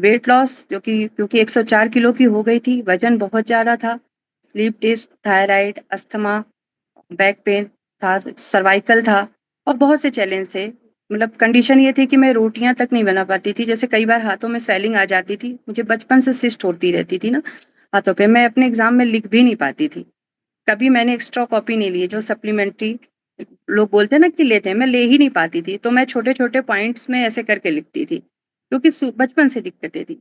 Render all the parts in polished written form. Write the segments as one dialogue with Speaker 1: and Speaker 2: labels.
Speaker 1: Weight loss जो कि क्योंकि 104 किलो की हो गई थी, वजन बहुत ज़्यादा था, slip disc, thyroid, asthma, back pain था, सर्वाइकल था और बहुत से चैलेंज थे। मतलब कंडीशन ये थी कि मैं रोटियां तक नहीं बना पाती थी, जैसे कई बार हाथों में स्वेलिंग आ जाती थी, मुझे बचपन से सिस्ट होती रहती थी ना हाथों पे, मैं अपने एग्जाम में लिख भी नहीं पाती थी। कभी मैंने एक्स्ट्रा कॉपी नहीं ली, जो सप्लीमेंट्री लोग बोलते हैं ना कि लेते हैं, मैं ले ही नहीं पाती थी, तो मैं छोटे छोटे पॉइंट्स में ऐसे करके लिखती थी, क्योंकि बचपन से दिक्कतें थी।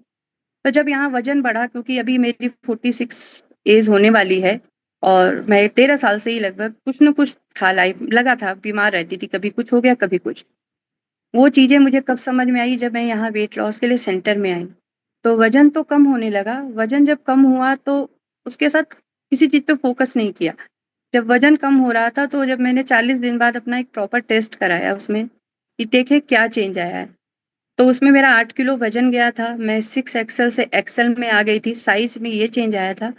Speaker 1: तो जब यहाँ वजन बढ़ा, क्योंकि अभी मेरी 46 एज होने वाली है और मैं 13 साल से ही लगभग कुछ ना कुछ था, लाइफ लगा था, बीमार रहती थी, कभी कुछ हो गया कभी कुछ। वो चीजें मुझे कब समझ में आई, जब मैं यहाँ वेट लॉस के लिए सेंटर में आई, तो वजन तो कम होने लगा। वजन जब कम हुआ तो उसके साथ किसी चीज पे फोकस नहीं किया। जब वजन कम हो रहा था तो जब मैंने 40 दिन बाद अपना एक प्रॉपर टेस्ट कराया उसमें कि देखे क्या चेंज आया है, तो उसमें मेरा 8 किलो वजन गया था, मैं 6 XL से XL में आ गई थी, साइज में ये चेंज आया था।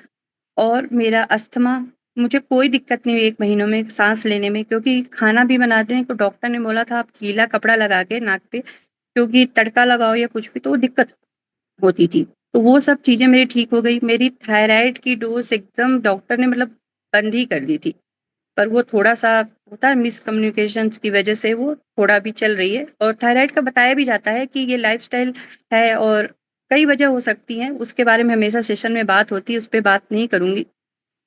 Speaker 1: और मेरा अस्थमा, मुझे कोई दिक्कत नहीं हुई 1 महीनों में सांस लेने में, क्योंकि खाना भी बनाते हैं तो डॉक्टर ने बोला था आप गीला कपड़ा लगा के नाक पे, क्योंकि तड़का लगाओ या कुछ भी तो वो दिक्कत होती थी। तो वो सब चीजें मेरी ठीक हो गई। मेरी थायराइड की डोज एकदम डॉक्टर ने मतलब बंद ही कर दी थी, पर वो थोड़ा-सा होता है मिसकम्युनिकेशंस की वजह से वो थोड़ा भी चल रही है। और थायराइड का बताया भी जाता है कि ये लाइफ़स्टाइल है और कई वजह हो सकती हैं, उसके बारे में हमेशा सेशन में बात होती है, उस पे बात नहीं करूँगी।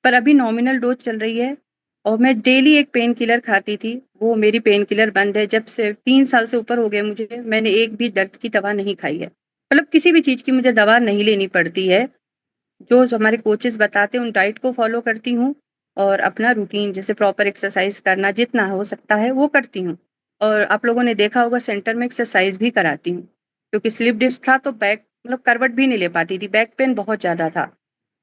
Speaker 1: पर अभी नॉमिनल डोज़ चल रही है और मैं डेली एक पेन किलर खाती थी, वो मेरी पेन किलर बंद है। जब से 3 साल से ऊपर हो गए मुझे, मैंने एक भी दर्द की दवा नहीं खाई है। मतलब किसी भी चीज़ की मुझे दवा नहीं लेनी पड़ती है। जो हमारे कोचेस बताते हैं उन डाइट को फॉलो करती हूँ और अपना रूटीन जैसे प्रॉपर एक्सरसाइज करना जितना हो सकता है वो करती हूँ। और आप लोगों ने देखा होगा सेंटर में एक्सरसाइज भी कराती हूँ, क्योंकि स्लिप डिस्क था तो बैक मतलब करवट भी नहीं ले पाती थी, बैक पेन बहुत ज्यादा था,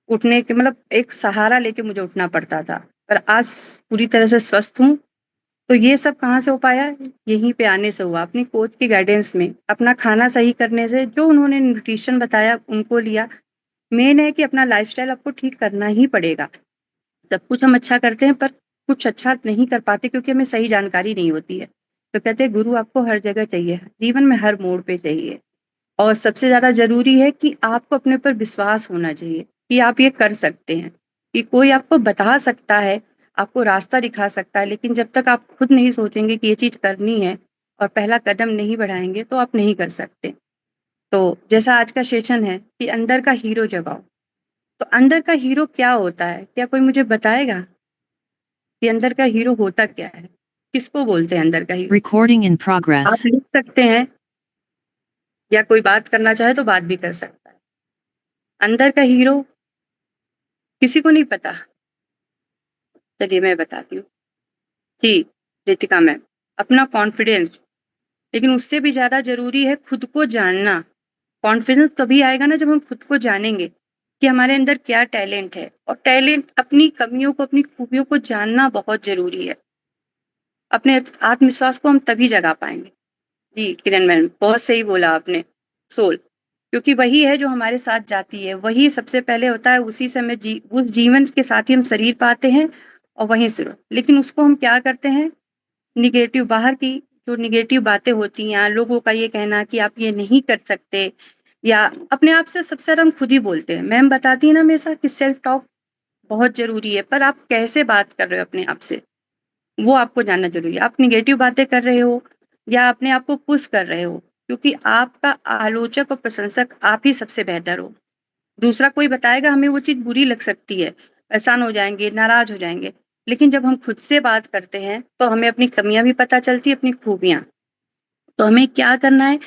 Speaker 1: उठने के मतलब एक सहारा लेके मुझे उठना पड़ता था। पर आज पूरी तरह से स्वस्थ हूँ। तो ये सब कहाँ से हो पाया, यहीं पे आने से हुआ, अपनी कोच की गाइडेंस में, अपना खाना सही करने से, जो उन्होंने न्यूट्रिशन बताया उनको लिया। मेन है कि अपना लाइफस्टाइल आपको ठीक करना ही पड़ेगा। सब कुछ हम अच्छा करते हैं पर कुछ अच्छा नहीं कर पाते क्योंकि हमें सही जानकारी नहीं होती है। तो कहते हैं गुरु आपको हर जगह चाहिए, जीवन में हर मोड़ पे चाहिए। और सबसे ज़्यादा ज़रूरी है कि आपको अपने पर विश्वास होना चाहिए कि आप ये कर सकते हैं, कि कोई आपको बता सकता है, आपको रास्ता दिखा सकता है, लेकिन जब तक आप खुद नहीं सोचेंगे कि ये चीज़ करनी है और पहला कदम नहीं बढ़ाएँगे तो आप नहीं कर सकते। तो जैसा आज का सेशन है कि अंदर का हीरो जगाओ। तो अंदर का हीरो क्या होता है? क्या कोई मुझे बताएगा कि अंदर का हीरो होता क्या है? किसको बोलते हैं अंदर का हीरो?
Speaker 2: Recording in
Speaker 1: आप
Speaker 2: progress.
Speaker 1: लिख सकते हैं या कोई बात करना चाहे तो बात भी कर सकता है। अंदर का हीरो किसी को नहीं पता। चलिए मैं बताती हूँ। जी, रितिका मैम, अपना कॉन्फिडेंस, लेकिन उससे भी ज़्यादा ज़रूरी है खुद को जानना। कॉन्फिडेंस तभी आएगा ना जब हम खुद को जानेंगे कि हमारे अंदर क्या टैलेंट है, और टैलेंट अपनी कमियों को, अपनी खूबियों को जानना बहुत ज़रूरी है। अपने आत्मविश्वास को हम तभी जगा पाएँगे। जी, किरण मैम, बहुत सही बोला आपने, सोल, क्योंकि वही है जो हमारे साथ जाती है, वही सबसे पहले होता है, उसी से हमें उस जीवन के साथ ही हम शरीर पाते हैं और वहीं शुरू। लेकिन उसको हम क्या करते हैं, नेगेटिव बाहर की जो नेगेटिव बातें होती हैं, लोगों का ये कहना कि आप ये नहीं कर सकते, या अपने आप से सबसे ज़्यादा हम खुद ही बोलते हैं। मैम बताती है ना हमेशा कि सेल्फ टॉक बहुत ज़रूरी है, पर आप कैसे बात कर रहे हो अपने आप से? वो आपको जानना ज़रूरी है। आप नेगेटिव बातें कर रहे हो या अपने आप को पुश कर रहे हो? क्योंकि आपका आलोचक और प्रशंसक आप ही सबसे बेहतर हो। दूसरा कोई बताएगा हमें वो चीज़ बुरी लग सकती है, परेशान हो जाएँगे, नाराज़ हो जाएँगे। लेकिन जब हम खुद से बात करते हैं, तो हमें अपनी कमियाँ भी पता चलती हैं, अपनी खूबियाँ। तो हमें क्या करना है,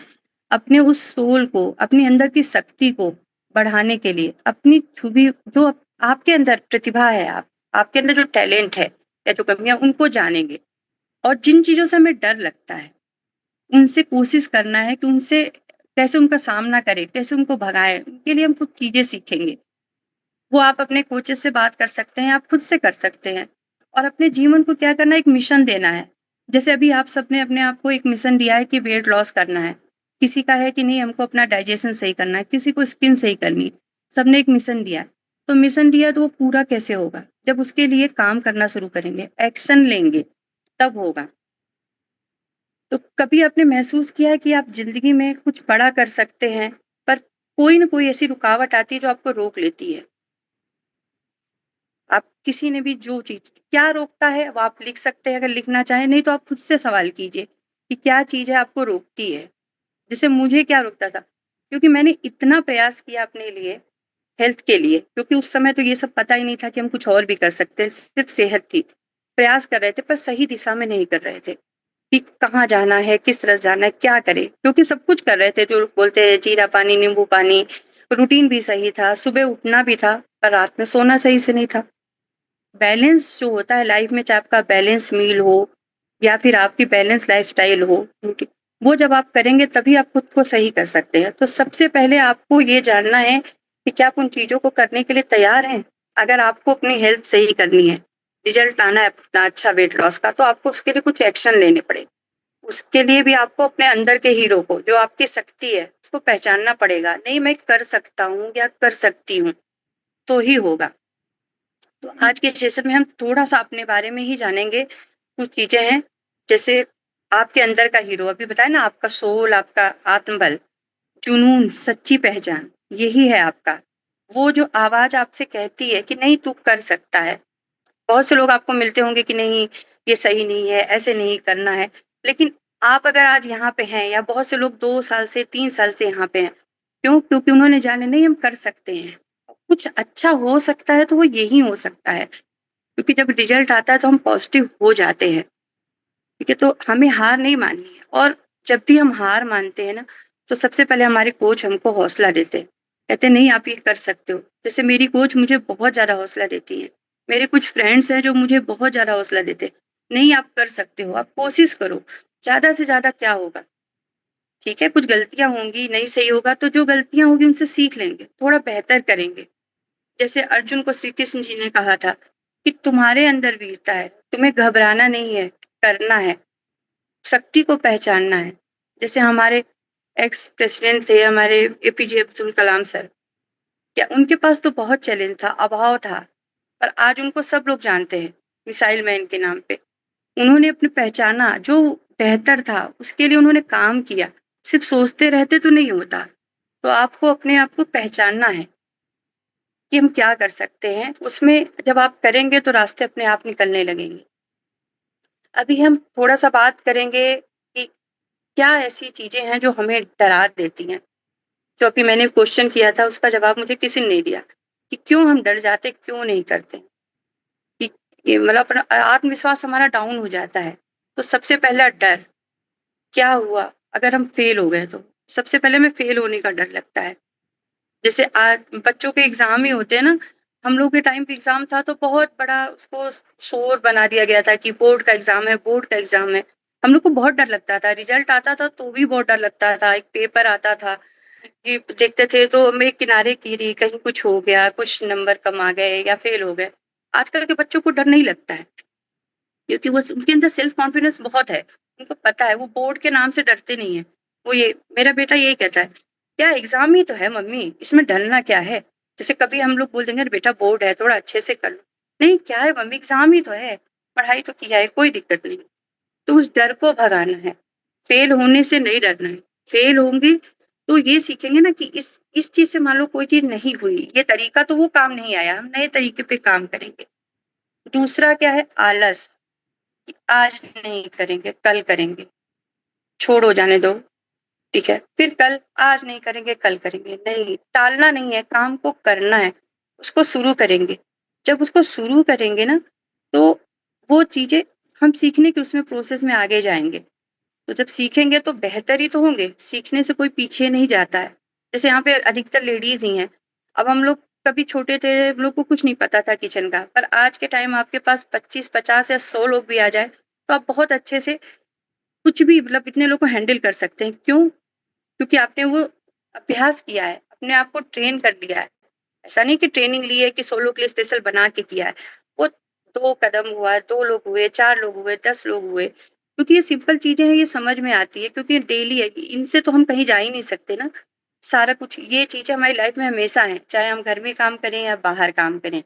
Speaker 1: अपने उस सोल को, अपने अंदर की शक्ति को बढ़ाने के लिए, अपनी छुपी जो आपके अंदर प्रतिभा है, आपके अंदर जो टैलेंट है या जो कमियाँ, उनको जानेंगे। और जिन चीज़ों से हमें डर लगता है, उनसे कोशिश करना है कि उनसे कैसे उनका सामना करें, कैसे उनको भगाएँ, उनके लिए हम कुछ चीज़ें सीखेंगे। वो आप अपने कोचेज़ से बात कर सकते हैं, आप खुद से कर सकते हैं। और अपने जीवन को क्या करना है, एक मिशन देना है। जैसे अभी आप सबने अपने आप को एक मिशन दिया है कि वेट लॉस करना है। किसी का है कि नहीं हमको अपना डाइजेशन सही करना है, किसी को स्किन सही करनी है। सबने एक मिशन दिया है। तो मिशन दिया तो वो पूरा कैसे होगा? जब उसके लिए काम करना शुरू करेंगे, एक्शन लेंगे, तब होगा। तो कभी आपने महसूस किया है कि आप ज़िंदगी में कुछ बड़ा कर सकते हैं, पर कोई ना कोई ऐसी रुकावट आती है जो आपको रोक लेती है। आप किसी ने भी जो चीज़ क्या रोकता है वो आप लिख सकते हैं अगर लिखना चाहें, नहीं तो आप खुद से सवाल कीजिए कि क्या चीज़ है आपको रोकती है? जैसे मुझे क्या रोकता था? क्योंकि मैंने इतना प्रयास किया अपने लिए, हेल्थ के लिए, क्योंकि उस समय तो ये सब पता ही नहीं था कि हम कुछ और भी कर सकते हैं, सिर्फ़ सेहत थी। प्रयास कर रहे थे पर सही दिशा में नहीं कर रहे थे, कि कहाँ जाना है, किस तरह जाना है, क्या करें? क्योंकि सब कुछ कर रहे थे, जो लोग बोलते हैं जीरा पानी, नींबू पानी, रूटीन भी सही था, सुबह उठना भी था, पर रात में सोना सही से नहीं था। बैलेंस जो होता है लाइफ में, चाहे आपका बैलेंस मील हो या फिर आपकी बैलेंस लाइफस्टाइल हो, ठीक, वो जब आप करेंगे तभी आप खुद को सही कर सकते हैं। तो सबसे पहले आपको ये जानना है कि क्या आप उन चीज़ों को करने के लिए तैयार हैं? अगर आपको अपनी हेल्थ सही करनी है, रिज़ल्ट लाना है अपना अच्छा वेट लॉस का, तो आपको उसके लिए कुछ एक्शन लेने पड़ेंगे। उसके लिए भी आपको अपने अंदर के हीरो को, जो आपकी शक्ति है, उसको पहचानना पड़ेगा। नहीं मैं कर सकता हूँ या कर सकती हूँ, तो ही होगा। तो आज के सेशन में हम थोड़ा-सा अपने बारे में ही जानेंगे। कुछ चीज़ें हैं, जैसे आपके अंदर का हीरो, अभी बताया ना आपका सोल, आपका आत्मबल, जुनून, सच्ची पहचान, यही है आपका। वो जो आवाज़ आपसे कहती है कि नहीं तू कर सकता है। बहुत से लोग आपको मिलते होंगे कि नहीं, ये सही नहीं है, ऐसे नहीं करना है। लेकिन आप अगर आज यहाँ पे हैं, या बहुत से लोग 2 साल से 3 साल से यहाँ पे हैं, क्यों? क्योंकि उन्होंने जाना नहीं हम कर सकते हैं। कुछ अच्छा हो सकता है तो वो यही हो सकता है। क्योंकि जब रिजल्ट आता है तो हम पॉजिटिव हो जाते हैं, ठीक है? तो हमें हार नहीं माननी है, और जब भी हम हार मानते हैं ना, तो सबसे पहले हमारे कोच हमको हौसला देते हैं। कहते हैं नहीं आप ये कर सकते हो। जैसे मेरी कोच मुझे बहुत ज़्यादा हौसला देती है। मेरे कुछ फ्रेंड्स हैं जो मुझे बहुत ज़्यादा हौसला देते हैं। नहीं आप कर सकते हो, आप कोशिश करो, ज़्यादा से ज़्यादा क्या होगा? ठीक है, कुछ गलतियाँ होंगी, नहीं सही होगा तो जो गलतियाँ होंगी उनसे सीख लेंगे, थोड़ा बेहतर करेंगे। जैसे अर्जुन को श्री कृष्ण जी ने कहा था कि तुम्हारे अंदर वीरता है, तुम्हें घबराना नहीं है, करना है, शक्ति को पहचानना है। जैसे हमारे एक्स प्रेसिडेंट थे हमारे एपीजे अब्दुल कलाम सर, क्या उनके पास तो बहुत चैलेंज था, अभाव था, पर आज उनको सब लोग जानते हैं मिसाइल मैन के नाम पे। उन्होंने अपने पहचाना जो बेहतर था, उसके लिए उन्होंने काम किया। सिर्फ सोचते रहते तो नहीं होता। तो आपको अपने आप को पहचानना है कि हम क्या कर सकते हैं, उसमें जब आप करेंगे तो रास्ते अपने आप निकलने लगेंगे। अभी हम थोड़ा-सा बात करेंगे कि क्या ऐसी चीज़ें हैं जो हमें डरा देती हैं? जो अभी मैंने क्वेश्चन किया था उसका जवाब मुझे किसी ने नहीं दिया, कि क्यों हम डर जाते, क्यों नहीं करते? कि ये मतलब अपना आत्मविश्वास हमारा डाउन हो जाता है। तो सबसे पहला डर, क्या हुआ अगर हम फेल हो गए तो? सबसे पहले हमें फेल होने का डर लगता है। जैसे आज बच्चों के एग्ज़ाम ही होते हैं ना, हम लोग के टाइम पे एग्ज़ाम था तो बहुत बड़ा उसको शोर बना दिया गया था कि बोर्ड का एग्ज़ाम है, बोर्ड का एग्ज़ाम है। हम लोग को बहुत डर लगता था, रिज़ल्ट आता था तो भी बहुत डर लगता था, एक पेपर आता था कि देखते थे तो हमें किनारे की रही, कहीं कुछ हो गया, कुछ नंबर कम आ गए या फेल हो गए। आजकल के बच्चों को डर नहीं लगता है, क्योंकि वो उनके अंदर सेल्फ कॉन्फिडेंस बहुत है। उनको पता है वो बोर्ड के नाम से डरते नहीं हैं। वो ये मेरा बेटा यही कहता है, "क्या एग्ज़ाम ही तो है मम्मी, इसमें डरना क्या है?" जैसे कभी हम लोग बोल देंगे, "अरे बेटा बोर्ड है, थोड़ा अच्छे से कर लो।" "नहीं, क्या है मम्मी एग्ज़ाम ही तो है, पढ़ाई तो किया है, कोई दिक्कत नहीं।" तो उस डर को भगाना है, फेल होने से नहीं डरना है। फेल होंगे तो ये सीखेंगे ना कि इस चीज़ से मान लो कोई चीज़ नहीं हुई, ये तरीका तो वो काम नहीं आया, हम नए तरीके पे काम करेंगे। दूसरा क्या है आलस, कि आज नहीं करेंगे, कल करेंगे, छोड़ो जाने दो, ठीक है? फिर कल, आज नहीं करेंगे, कल करेंगे, नहीं, टालना नहीं है, काम को करना है, उसको शुरू करेंगे। जब उसको शुरू करेंगे ना, तो वो चीज़ें हम सीखने के उसमें प्रोसेस में आगे जाएँगे। तो जब सीखेंगे तो बेहतर ही तो होंगे, सीखने से कोई पीछे नहीं जाता है। जैसे यहाँ पे अधिकतर लेडीज़ ही हैं। अब हम लोग कभी छोटे थे, हम लोग को कुछ नहीं पता था किचन का, पर आज के टाइम आपके पास 25, 50 या 100 लोग भी आ जाएँ, तो आप बहुत अच्छे से कुछ भी मतलब इतने लोग को हैंडल कर सकते हैं। क्यों? क्योंकि आपने वो अभ्यास किया है, अपने आप को ट्रेन कर लिया है। ऐसा नहीं कि ट्रेनिंग ली है कि 100 लोग के लिए स्पेशल बना के किया है। वो 2 कदम हुआ, 2 लोग हुए, 4 लोग हुए, 10 लोग हुए। क्योंकि ये सिंपल चीज़ें हैं, ये समझ में आती है क्योंकि ये डेली है। इनसे तो हम कहीं जा ही नहीं सकते ना। सारा कुछ ये चीज़ें हमारी लाइफ में हमेशा हैं, चाहे हम घर में काम करें या बाहर काम करें।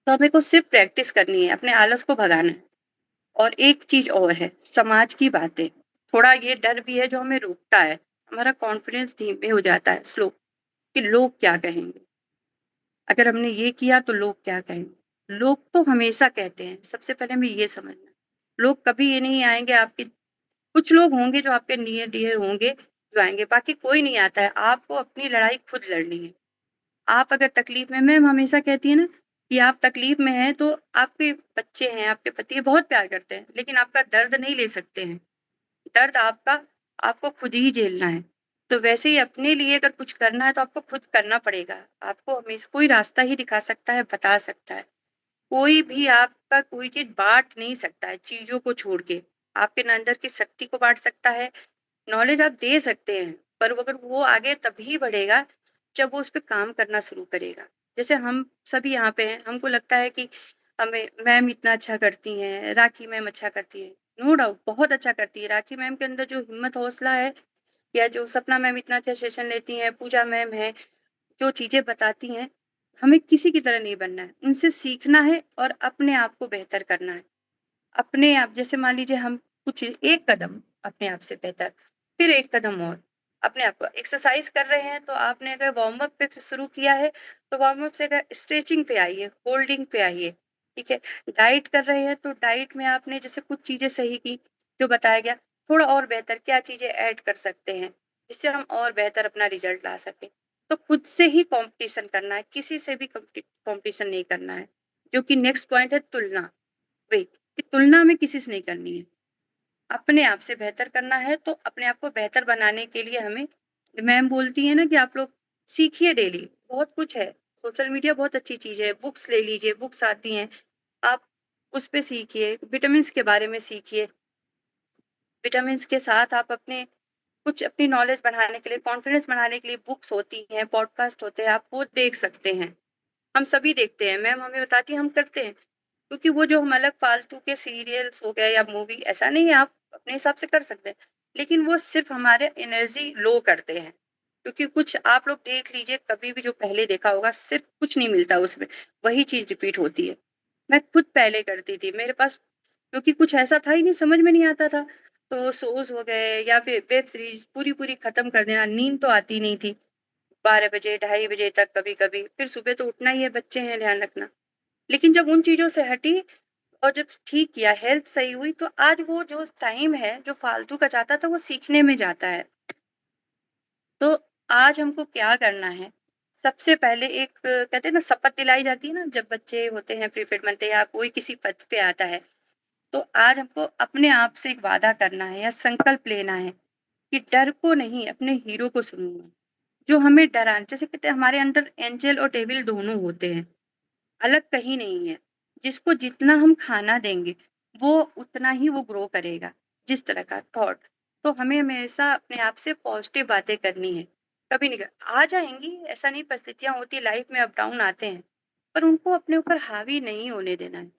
Speaker 1: तो हमें को सिर्फ प्रैक्टिस करनी है, अपने आलस को भगाना है। और एक चीज़ और है, समाज की बातें। थोड़ा ये डर भी है जो हमें रोकता है। हमारा कॉन्फिडेंस धीमे हो जाता है, स्लो, कि लोग क्या कहेंगे? अगर हमने ये किया तो लोग क्या कहेंगे? लोग तो हमेशा कहते हैं, सबसे पहले हमें ये समझना है। लोग कभी ये नहीं आएँगे आपके, कुछ लोग होंगे जो आपके नियर डियर होंगे, जो आएँगे, बाकी कोई नहीं आता है। आपको अपनी लड़ाई खुद लड़नी है। आप अगर तकलीफ में, मैम हमेशा कहती है ना कि आप तकलीफ में हैं तो आपके बच्चे हैं, आपके पति हैं, बहुत प्यार करते हैं, लेकिन आपका दर्द नहीं ले सकते हैं। दर्द आपका, आपको खुद ही झेलना है। तो वैसे ही अपने लिए अगर कुछ करना है तो आपको खुद करना पड़ेगा। आपको हमेशा कोई रास्ता ही दिखा सकता है, बता सकता है। कोई भी आपका कोई चीज़ बाँट नहीं सकता है चीज़ों को छोड़ के। आपके न अंदर की शक्ति को बाँट सकता है, नॉलेज आप दे सकते हैं, पर वो अगर वो आगे तभी बढ़ेगा जब वो उस पे काम करना शुरू करेगा। जैसे हम सभी यहाँ पे हैं, हमको लगता है कि हमें मैम इतना अच्छा करती हैं, राखी मैम अच्छा करती है। नो डाउट बहुत अच्छा करती है। राखी मैम के अंदर जो हिम्मत हौसला है, या जो सपना मैम इतना अच्छा सेशन लेती हैं, पूजा मैम है, जो चीज़ें बताती हैं, हमें किसी की तरह नहीं बनना है। उनसे सीखना है और अपने आप को बेहतर करना है। अपने आप, जैसे मान लीजिए हम कुछ एक कदम अपने आप से बेहतर, फिर एक कदम और अपने आप को एक्सरसाइज कर रहे हैं, तो आपने अगर वार्म अप पे शुरू किया है तो वार्म अप से अगर स्ट्रेचिंग पे आइए, होल्डिंग पे आइए, ठीक है। डाइट कर रहे हैं तो डाइट में आपने जैसे कुछ चीजें सही की जो बताया गया, थोड़ा और बेहतर क्या चीजें ऐड कर सकते हैं जिससे हम और बेहतर अपना रिजल्ट ला सके। तो खुद से ही कंपटीशन करना है, किसी से भी कंपटीशन नहीं करना है। जो कि नेक्स्ट पॉइंट है, तुलना। वही, कि तुलना हमें किसी से नहीं करनी है। अपने आप से बेहतर करना है, तो अपने आप को बेहतर बनाने के लिए हमें, मैम बोलती है ना कि आप लोग सीखिए डेली, बहुत कुछ है। सोशल मीडिया बहुत अच्छी चीज़ है, बुक्स ले लीजिए, बुक्स आती हैं, आप उस पे सीखिए, विटामिन्स के बारे में सीखिए। विटामिन्स के साथ आप अपने कुछ अपनी नॉलेज बढ़ाने के लिए, कॉन्फिडेंस बढ़ाने के लिए बुक्स होती हैं, पॉडकास्ट होते हैं, आप वो देख सकते हैं। हम सभी देखते हैं, मैम हमें बताती है, हम करते हैं। क्योंकि वो जो हम अलग फालतू के सीरियल्स हो गए या मूवी, ऐसा नहीं है, आप अपने हिसाब से कर सकते हैं, लेकिन वो सिर्फ हमारे एनर्जी लो करते हैं। क्योंकि कुछ आप लोग देख लीजिए, कभी भी जो पहले देखा होगा, सिर्फ कुछ नहीं मिलता उसमें, वही चीज रिपीट होती है। मैं खुद पहले करती थी, मेरे पास क्योंकि कुछ ऐसा था ही नहीं, समझ में नहीं आता था, तो शोज हो गए या फिर वेब सीरीज पूरी पूरी खत्म कर देना, नींद तो आती नहीं थी, 12 बजे 2:30 बजे तक, कभी कभी फिर सुबह तो उठना ही है, बच्चे हैं, ध्यान रखना। लेकिन जब उन चीज़ों से हटी और जब ठीक किया, हेल्थ सही हुई, तो आज वो जो टाइम है, जो फालतू का जाता था, वो सीखने में जाता है। तो आज हमको क्या करना है? सबसे पहले एक कहते हैं ना, शपथ दिलाई जाती है ना, जब बच्चे होते हैं, प्रीफेट बनते हैं या कोई किसी पद पे आता है, तो आज हमको अपने आप से एक वादा करना है या संकल्प लेना है कि डर को नहीं, अपने हीरो को सुनूँगा। जो हमें डरा, जैसे कहते हैं हमारे अंदर एंजेल और डेविल दोनों होते हैं। अलग कहीं नहीं है। जिसको जितना हम खाना देंगे, वो उतना ही वो ग्रो करेगा, जिस तरह का थॉट। तो हमें हमेशा अपने आप से पॉज़िटिव बातें करनी है। कभी नहीं कर आ जाएँगी, ऐसा नहीं, परिस्थितियाँ होती हैं, लाइफ़ में अप-डाउन आते हैं, पर उनको अपने ऊपर हावी नहीं होने देना है।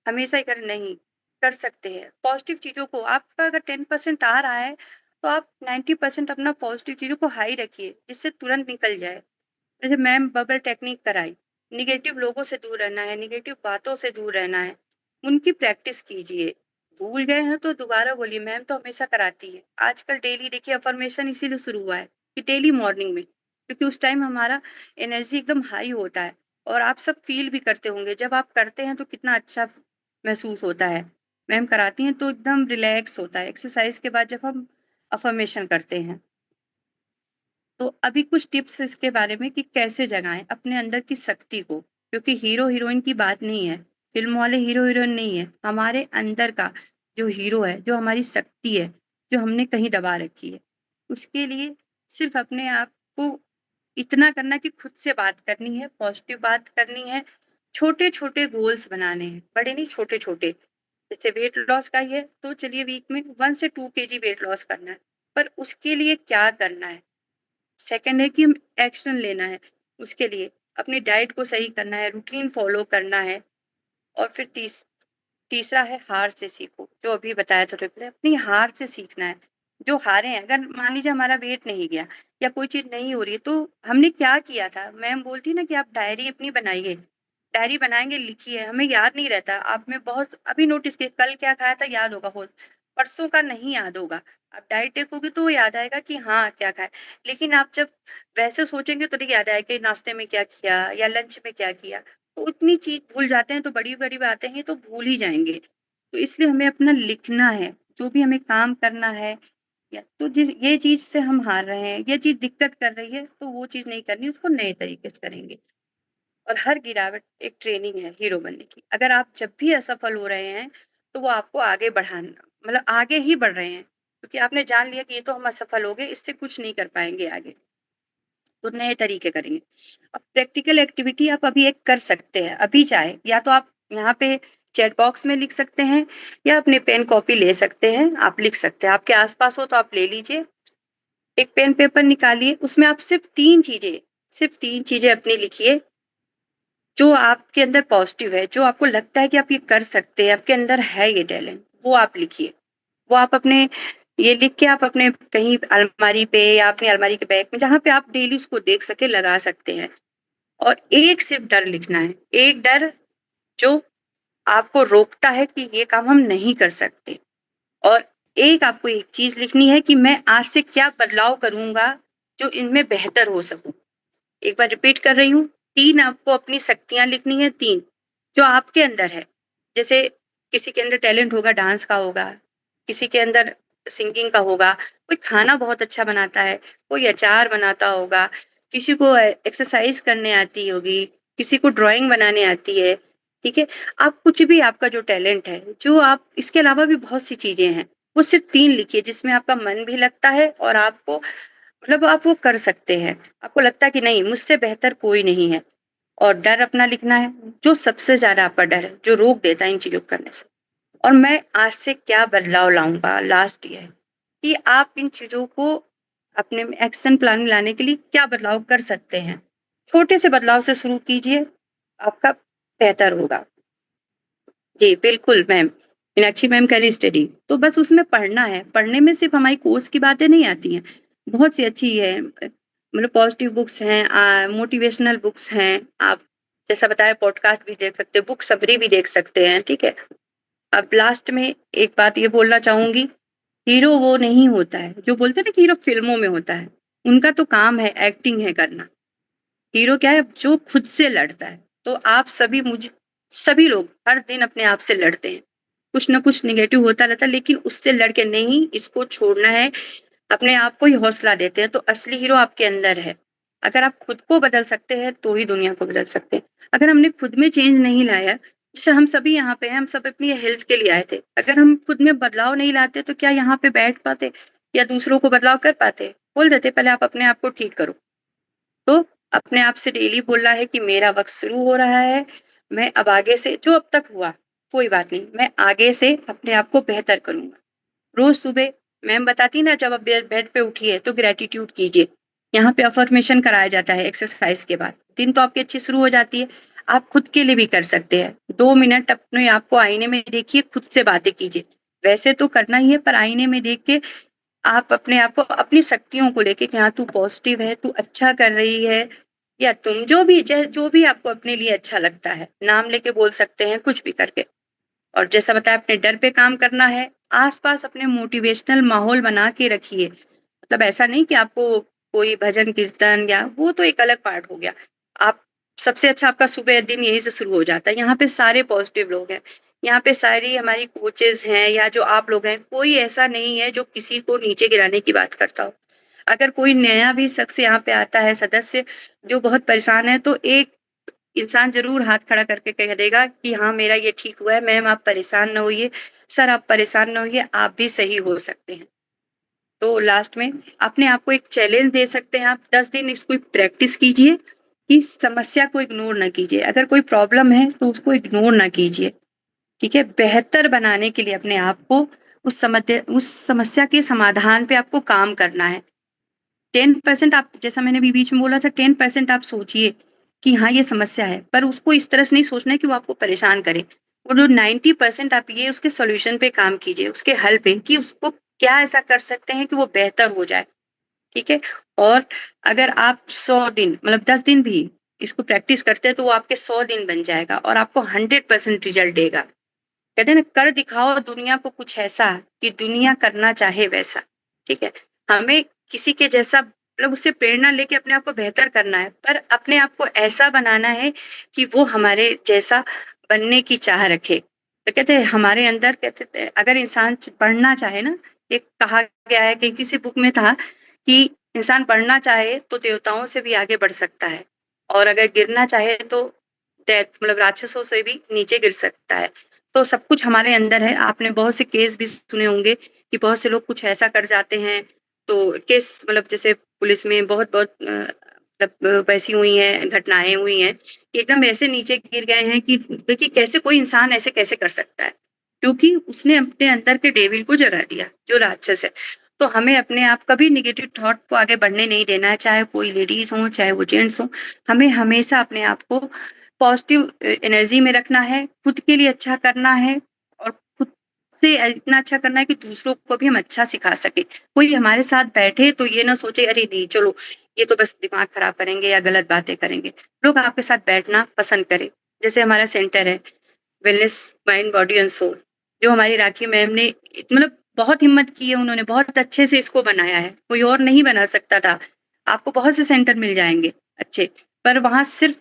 Speaker 1: हमेशा ही करें नहीं, कर सकते हैं। पॉज़िटिव चीज़ों को, आपका अगर 10% आ रहा है, तो आप 90% अपना पॉज़िटिव चीज़ों को हाई रखिए, जिससे तुरंत निकल जाए। जैसे मैम बबल टेक्निक कराई, निगेटिव लोगों से दूर रहना है, निगेटिव बातों से दूर रहना है, उनकी प्रैक्टिस कीजिए। भूल गए हैं तो दोबारा बोलिए, मैम तो हमेशा कराती है। आजकल डेली देखिए, अफर्मेशन इसीलिए शुरू हुआ है कि डेली मॉर्निंग में, क्योंकि उस टाइम हमारा एनर्जी एकदम हाई होता है, और आप सब फील भी करते होंगे, जब आप करते हैं तो कितना अच्छा महसूस होता है। मैम कराती हैं तो एकदम रिलैक्स होता है एक्सरसाइज के बाद, जब हम अफर्मेशन करते हैं। तो अभी कुछ टिप्स इसके बारे में कि कैसे जगाएँ अपने अंदर की शक्ति को, क्योंकि हीरो-हीरोइन की बात नहीं है, फ़िल्म वाले हीरो-हीरोइन नहीं है, हमारे अंदर का जो हीरो है, जो हमारी शक्ति है, जो हमने कहीं दबा रखी है। उसके लिए सिर्फ़ अपने आप को इतना करना कि खुद से बात करनी है, पॉज़िटिव बात करनी है, छोटे-छोटे गोल्स बनाने हैं, बड़े नहीं, छोटे-छोटे। जैसे वेट लॉस का ही है, तो चलिए वीक में 1 से 2 केजी वेट लॉस करना है, पर उसके लिए क्या करना है? सेकंड है कि हम एक्शन लेना है उसके लिए, अपनी डाइट को सही करना है, रूटीन फॉलो करना है, और फिर तीसरा है हार से सीखो, जो अभी बताया था पहले, अपनी हार से सीखना है। जो हारे हैं, अगर मान लीजिए हमारा वेट नहीं गया या कोई चीज़ नहीं हो रही है, तो हमने क्या किया था? मैम बोलती है ना कि आप डायरी अपनी बनाइए, डायरी बनाएँगे, लिखिए, हमें याद नहीं रहता। आप में बहुत अभी नोटिस किए, कल क्या खाया था याद होगा हो, परसों का नहीं याद होगा। आप डाइट देखोगे तो याद आएगा कि हाँ, क्या खाया। लेकिन आप जब वैसे सोचेंगे तो नहीं याद आएगा कि नाश्ते में क्या किया या लंच में क्या किया। तो उतनी चीज़ भूल जाते हैं, तो बड़ी-बड़ी बातें हैं तो भूल ही जाएँगे। तो इसलिए हमें अपना लिखना है, जो भी हमें काम करना है या तो जिस ये चीज़ से हम हार रहे हैं, ये चीज़ दिक्कत कर रही है, तो वो चीज़ नहीं करनी, उसको नए तरीके से करेंगे। और हर गिरावट एक ट्रेनिंग है हीरो बनने की। अगर आप जब भी असफल हो रहे हैं, तो वो आपको आगे बढ़ाना, मतलब आगे ही बढ़ रहे हैं, क्योंकि आपने जान लिया कि ये तो हम असफल हो गए, इससे कुछ नहीं कर पाएँगे आगे, तो नए तरीके करेंगे। अब प्रैक्टिकल एक्टिविटी आप अभी एक कर सकते हैं, अभी चाहे या तो आप यहाँ पे चैट बॉक्स में लिख सकते हैं या अपने पेन कॉपी ले सकते हैं, आप लिख सकते हैं। आपके आस-पास हो तो आप ले लीजिए। एक पेन पेपर निकालिए, उसमें आप सिर्फ़ 3 चीज़ें अपनी लिखिए जो आपके अंदर पॉजिटिव है, जो आपको लगता है कि आप ये कर सकते हैं, आपके अंदर है ये टैलेंट, वो आप लिखिए। वो आप अपने ये लिख के आप अपने कहीं अलमारी पे या अपनी अलमारी के बैग में जहाँ पे आप डेली उसको देख सकें, लगा सकते हैं। और एक सिर्फ डर लिखना है, एक डर जो आपको रोकता है कि ये काम हम नहीं कर सकते। और एक आपको एक चीज़ लिखनी है कि मैं आज से क्या बदलाव करूँगा, जो इनमें बेहतर हो सकूँ। एक बार रिपीट कर रही हूँ, 3 आपको अपनी शक्तियाँ लिखनी है, 3 जो आपके अंदर है। जैसे किसी के अंदर टैलेंट होगा, डांस का होगा, किसी के अंदर सिंगिंग का होगा, कोई खाना बहुत अच्छा बनाता है, कोई अचार बनाता होगा, किसी को एक्सरसाइज़ करने आती होगी, किसी को ड्राइंग बनाने आती है, ठीक है? आप कुछ भी आपका जो टैलेंट है, जो आप इसके अलावा भी बहुत सी चीज़ें हैं, वो सिर्फ़ 3 लिखिए जिसमें आपका मन भी लगता है और आपको मतलब आप वो कर सकते हैं। आपको लगता है कि नहीं मुझसे बेहतर कोई नहीं है। और डर अपना लिखना है, जो सबसे ज़्यादा आपका डर है, जो रोक देता है इन चीज़ों को करने से। और मैं आज से क्या बदलाव लाऊँगा, लास्ट ये है कि आप इन चीज़ों को अपने में एक्शन प्लान में लाने के लिए क्या बदलाव कर सकते हैं। छोटे से बदलाव से शुरू कीजिए, आपका बेहतर होगा। जी, बिल्कुल मैम। मीनाक्षी मैम कह रही स्टडी, तो बस उसमें पढ़ना है। पढ़ने में सिर्फ़ हमारी कोर्स की बातें नहीं आती हैं, बहुत सी अच्छी है मतलब पॉज़िटिव बुक्स हैं, मोटिवेशनल बुक्स हैं। आप जैसा बताया पॉडकास्ट भी देख सकते हैं, बुक समरी भी देख सकते हैं, ठीक है? अब लास्ट में एक बात ये बोलना चाहूँगी, हीरो वो नहीं होता है, जो बोलते हैं ना कि हीरो फ़िल्मों में होता है, उनका तो काम है एक्टिंग है करना। हीरो क्या है जो खुद से लड़ता है। तो आप सभी लोग हर दिन अपने आप से लड़ते हैं। कुछ ना कुछ नेगेटिव होता रहता है लेकिन उससे लड़ के नहीं इसको छोड़ना है, अपने आप को ही हौसला देते हैं। तो असली हीरो आपके अंदर है। अगर आप खुद को बदल सकते हैं तो ही दुनिया को बदल सकते हैं। अगर हमने खुद में चेंज नहीं लाया, जैसे हम सभी यहाँ पे हैं, हम सब अपनी हेल्थ के लिए आए थे। अगर हम खुद में बदलाव नहीं लाते तो क्या यहाँ पे बैठ पाते या दूसरों को बदलाव कर पाते? बोल देते पहले आप अपने आप को ठीक करो। तो अपने आप से डेली बोलना है कि मेरा वक़्त शुरू हो रहा है, मैं अब आगे से जो अब तक हुआ, कोई बात नहीं, मैं आगे से अपने आप को बेहतर करूँगा। रोज़ सुबह मैम बताती ना जब आप बेड पे उठिए तो ग्रैटिट्यूड कीजिए। यहाँ पे अफ़र्मेशन कराया जाता है एक्सरसाइज़ के बाद। दिन तो आपकी अच्छी शुरू हो जाती है। आप खुद के लिए भी कर सकते हैं। 2 मिनट अपने आप को आईने में देखिए, खुद से बातें कीजिए। वैसे तो करना ही है पर आईने में देख के आप अपने आप को अपनी शक्तियों को लेके कि हाँ, तू पॉज़िटिव है, तू अच्छा कर रही है या तुम जो भी आपको अपने लिए अच्छा लगता है, नाम लेके बोल सकते हैं, कुछ भी करके। और जैसा बताया अपने डर पे काम करना है, आस-पास अपने मोटिवेशनल माहौल बना के रखिए। मतलब ऐसा नहीं कि आपको कोई भजन कीर्तन या वो तो एक अलग पार्ट हो गया। आप सबसे अच्छा आपका सुबह दिन यहीं से शुरू हो जाता है। यहाँ पे सारे पॉज़िटिव लोग हैं। यहाँ पे सारी हमारी कोचेज़ हैं या जो आप लोग हैं, कोई ऐसा नहीं है जो किसी को नीचे गिराने की बात करता हो। अगर कोई नया भी शख्स यहाँ पे आता है सदस्य जो बहुत परेशान है, तो एक इंसान ज़रूर हाथ खड़ा करके कह देगा कि हाँ, मेरा ये ठीक हुआ है, मैम आप परेशान ना होइए, सर आप परेशान ना होइए, आप भी सही हो सकते हैं। तो लास्ट में अपने आप को एक चैलेंज दे सकते हैं आप 10 दिन इसको प्रैक्टिस कीजिए कि समस्या को इग्नोर ना कीजिए। अगर कोई प्रॉब्लम है तो उसको इग्नोर ना कीजिए, ठीक है? बेहतर बनाने के लिए अपने आप को उस समस्या के समाधान पे आपको काम करना है। 10% आप जैसा मैंने अभी बीच में बोला था 10% आप सोचिए कि हाँ, ये समस्या है, पर उसको इस तरह से नहीं सोचना है कि वो आपको परेशान करे। वो जो 90% आप ये उसके सॉल्यूशन पे काम कीजिए, उसके हल पे कि उसको क्या ऐसा कर सकते हैं कि वो बेहतर हो जाए, ठीक है? और अगर आप 100 दिन मतलब 10 दिन भी इसको प्रैक्टिस करते हैं तो वो आपके 100 दिन बन जाएगा और आपको 100% रिज़ल्ट देगा। कहते हैं ना, कर दिखाओ दुनिया को कुछ ऐसा कि दुनिया करना चाहे वैसा, ठीक है? हमें किसी के जैसा मतलब उससे प्रेरणा लेके अपने आप को बेहतर करना है, पर अपने आप को ऐसा बनाना है कि वो हमारे जैसा बनने की चाह रखे। तो कहते हैं हमारे अंदर कहते थे अगर इंसान पढ़ना चाहे ना, एक कहा गया है कि किसी बुक में था कि इंसान पढ़ना चाहे तो देवताओं से भी आगे बढ़ सकता है और अगर गिरना चाहे तो दैत मतलब राक्षसों से भी नीचे गिर सकता है। तो सब कुछ हमारे अंदर है। आपने बहुत से केस भी सुने होंगे कि बहुत से लोग कुछ ऐसा कर जाते हैं, तो केस मतलब जैसे पुलिस में बहुत-बहुत मतलब वैसी हुई हैं, घटनाएँ हुई हैं कि एकदम ऐसे नीचे गिर गए हैं कि देखिए कैसे कोई इंसान ऐसे कैसे कर सकता है? क्योंकि उसने अपने अंदर के डेविल को जगा दिया, जो राक्षस है। तो हमें अपने आप कभी नेगेटिव थॉट को आगे बढ़ने नहीं देना है, चाहे कोई लेडीज़ हो, चाहे वो जेंट्स हों। हमें हमेशा अपने आप को पॉजिटिव एनर्जी में रखना है, खुद के लिए अच्छा करना है और खुद से इतना अच्छा करना है कि दूसरों को भी हम अच्छा सिखा सकें। कोई हमारे साथ बैठे तो ये ना सोचे अरे नहीं चलो, ये तो बस दिमाग खराब करेंगे या गलत बातें करेंगे। लोग आपके साथ बैठना पसंद करें। जैसे हमारा सेंटर है wellness mind body and soul, जो हमारी राखी मैम ने मतलब बहुत हिम्मत की है, उन्होंने बहुत अच्छे से इसको बनाया है, कोई और नहीं बना सकता था। आपको बहुत से सेंटर मिल जाएँगे अच्छे, पर वहाँ सिर्फ